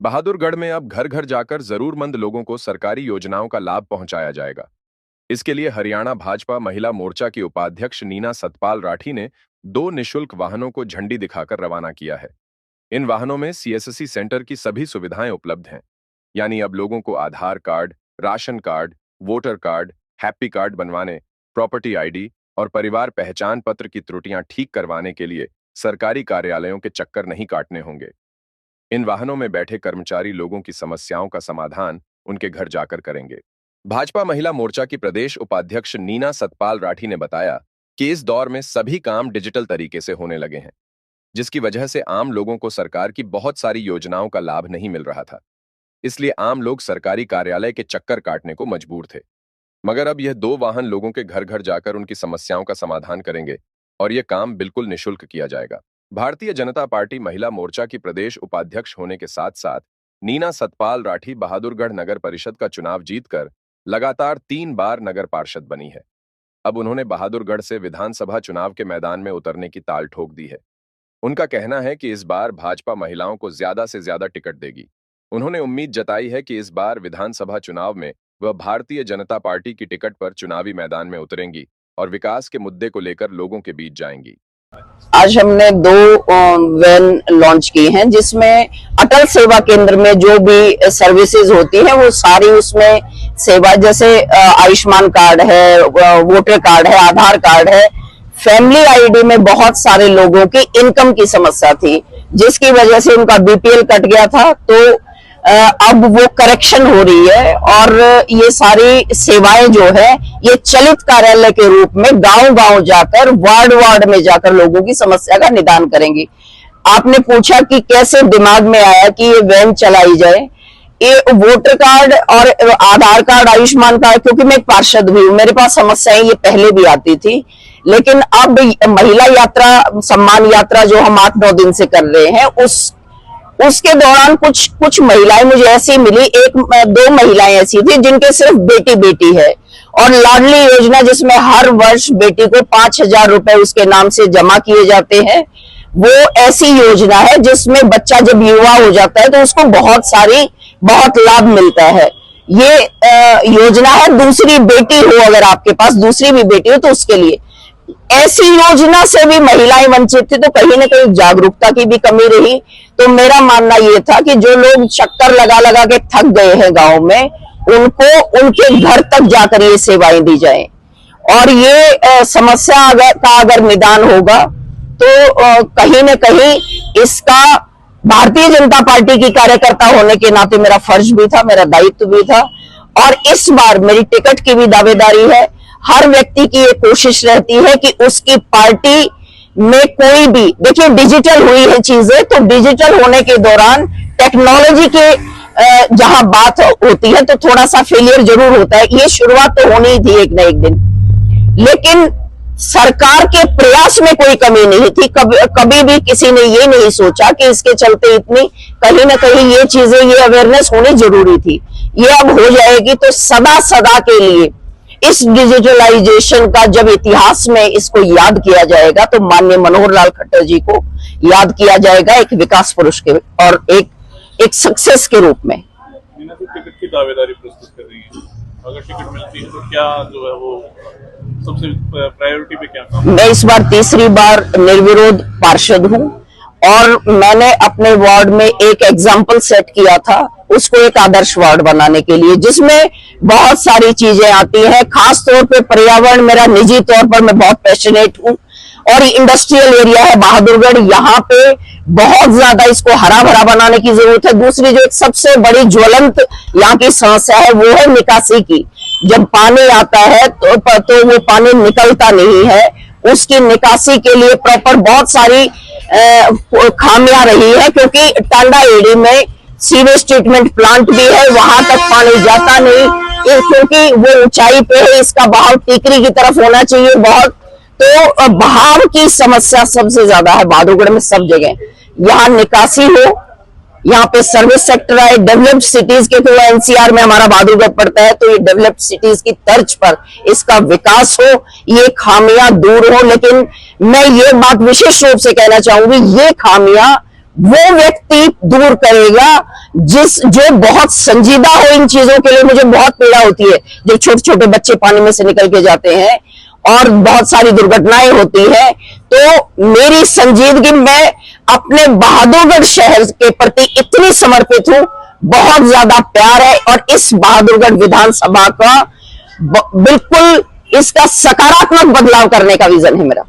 बहादुरगढ़ में अब घर घर जाकर जरूरतमंद लोगों को सरकारी योजनाओं का लाभ पहुंचाया जाएगा। इसके लिए हरियाणा भाजपा महिला मोर्चा की उपाध्यक्ष नीना सतपाल राठी ने 2 निशुल्क वाहनों को झंडी दिखाकर रवाना किया है। इन वाहनों में सीएससी सेंटर की सभी सुविधाएं उपलब्ध हैं। यानी अब लोगों को Aadhaar card, ration card, voter card, happy card बनवाने, प्रॉपर्टी आईडी और परिवार पहचान पत्र की त्रुटियां ठीक करवाने के लिए सरकारी कार्यालयों के चक्कर नहीं काटने होंगे। इन वाहनों में बैठे कर्मचारी लोगों की समस्याओं का समाधान उनके घर जाकर करेंगे। भाजपा महिला मोर्चा की प्रदेश उपाध्यक्ष नीना सतपाल राठी ने बताया कि इस दौर में सभी काम डिजिटल तरीके से होने लगे हैं, जिसकी वजह से आम लोगों को सरकार की बहुत सारी योजनाओं का लाभ नहीं मिल रहा था। इसलिए आम लोग सरकारी कार्यालय के चक्कर काटने को मजबूर थे। मगर अब यह 2 वाहन लोगों के घर घर जाकर उनकी समस्याओं का समाधान करेंगे और यह काम बिल्कुल निःशुल्क किया जाएगा। भारतीय जनता पार्टी महिला मोर्चा की प्रदेश उपाध्यक्ष होने के साथ साथ नीना सतपाल राठी बहादुरगढ़ नगर परिषद का चुनाव जीतकर लगातार 3 बार नगर पार्षद बनी है। अब उन्होंने बहादुरगढ़ से विधानसभा चुनाव के मैदान में उतरने की ताल ठोक दी है। उनका कहना है कि इस बार भाजपा महिलाओं को ज्यादा से ज्यादा टिकट देगी। उन्होंने उम्मीद जताई है कि इस बार विधानसभा चुनाव में वह भारतीय जनता पार्टी की टिकट पर चुनावी मैदान में उतरेंगी और विकास के मुद्दे को लेकर लोगों के बीच जाएंगी। आज हमने 2 वैन लॉन्च की हैं, जिसमें अटल सेवा केंद्र में जो भी सर्विसेज होती है वो सारी उसमें सेवा, जैसे आयुष्मान कार्ड है, वोटर कार्ड है, आधार कार्ड है, फैमिली आईडी में बहुत सारे लोगों की इनकम की समस्या थी, जिसकी वजह से उनका बीपीएल कट गया था। तो अब वो करेक्शन हो रही है और ये सारी सेवाएं जो है ये चलित कार्यालय के रूप में गांव-गांव जाकर, वार्ड में जाकर लोगों की समस्या का निदान करेंगी। आपने पूछा कि कैसे दिमाग में आया कि ये वैन चलाई जाए। ये वोटर कार्ड और आधार कार्ड, आयुष्मान कार्ड, क्योंकि मैं एक पार्षद भी हूँ, मेरे पास समस्याएं ये पहले भी आती थी, लेकिन अब महिला यात्रा, सम्मान यात्रा जो हम 8-9 दिन से कर रहे हैं, उसके दौरान कुछ महिलाएं मुझे ऐसी मिली, 1-2 महिलाएं ऐसी थी जिनके सिर्फ बेटी है, और लाडली योजना जिसमें हर वर्ष बेटी को 5,000 रुपए उसके नाम से जमा किए जाते हैं, वो ऐसी योजना है जिसमें बच्चा जब युवा हो जाता है तो उसको बहुत लाभ मिलता है। ये योजना है दूसरी बेटी हो, अगर आपके पास दूसरी भी बेटी हो तो उसके लिए। ऐसी योजना से भी महिलाएं वंचित थी, तो कहीं ना कहीं जागरूकता की भी कमी रही। तो मेरा मानना ये था कि जो लोग चक्कर लगा के थक गए हैं गांव में, उनको उनके घर तक जाकर ये सेवाएं दी जाएं, और ये समस्या अगर निदान होगा तो कहीं न कहीं इसका भारतीय जनता पार्टी की कार्यकर्ता होने के नाते मेरा फर्ज भी था, मेरा दायित्व भी था, और इस बार मेरी टिकट की भी दावेदारी है। हर व्यक्ति की ये कोशिश रहती है कि उसकी पार्टी में कोई भी, देखिए डिजिटल हुई है चीजें, तो डिजिटल होने के दौरान टेक्नोलॉजी के जहां बात होती है तो थोड़ा सा फेलियर जरूर होता है। ये शुरुआत तो होनी ही थी एक न एक दिन, लेकिन सरकार के प्रयास में कोई कमी नहीं थी। कभी भी किसी ने ये नहीं सोचा कि इसके चलते इतनी, कहीं ना कहीं ये चीजें, ये अवेयरनेस होनी जरूरी थी। ये अब हो जाएगी तो सदा के लिए इस डिजिटलाइजेशन का जब इतिहास में इसको याद किया जाएगा तो माननीय मनोहर लाल खट्टर जी को याद किया जाएगा, एक विकास पुरुष के और एक सक्सेस के रूप में। टिकट की दावेदारी प्रस्तुत कर रही है, अगर टिकट मिलती है तो क्या जो है वो सबसे प्रायोरिटी पे क्या काम? मैं इस बार 3री बार निर्विरोध पार्षद हूं, और मैंने अपने वार्ड में एक एग्जाम्पल सेट किया था, उसको एक आदर्श वार्ड बनाने के लिए, जिसमें बहुत सारी चीजें आती हैं। खास तौर पे पर्यावरण, मेरा निजी तौर पर मैं बहुत पैशनेट हूं, और इंडस्ट्रियल एरिया है बहादुरगढ़, यहाँ पे बहुत ज्यादा इसको हरा भरा बनाने की जरूरत है। दूसरी जो एक सबसे बड़ी ज्वलंत यहाँ की समस्या है वो है निकासी की। जब पानी आता है तो वो पानी निकलता नहीं है, उसकी निकासी के लिए प्रॉपर बहुत सारी खामियां रही है, क्योंकि टांडा एडी में सीवेज ट्रीटमेंट प्लांट भी है, वहां तक पानी जाता नहीं, क्योंकि वो ऊंचाई पे है, इसका बहाव टीकरी की तरफ होना चाहिए बहुत। तो बहाव की समस्या सबसे ज्यादा है बहादुरगढ़ में, सब जगह। यहाँ निकासी हो, यहाँ पे सर्विस सेक्टर आए, डेवलप्ड सिटीज के, तो एनसीआर में हमारा बहादुरगढ़ पड़ता है, तो ये डेवलप्ड सिटीज की तर्ज पर इसका विकास हो, ये खामियां दूर हो। लेकिन मैं ये बात विशेष रूप से कहना चाहूंगी, ये खामियां वो व्यक्ति दूर करेगा जो बहुत संजीदा हो इन चीजों के लिए। मुझे बहुत पीड़ा होती है जब छोटे छोटे बच्चे पानी में से निकल के जाते हैं और बहुत सारी दुर्घटनाएं होती है। तो मेरी संजीदगी, मैं अपने बहादुरगढ़ शहर के प्रति इतनी समर्पित हूं, बहुत ज्यादा प्यार है, और इस बहादुरगढ़ विधानसभा का बिल्कुल इसका सकारात्मक बदलाव करने का विजन है मेरा।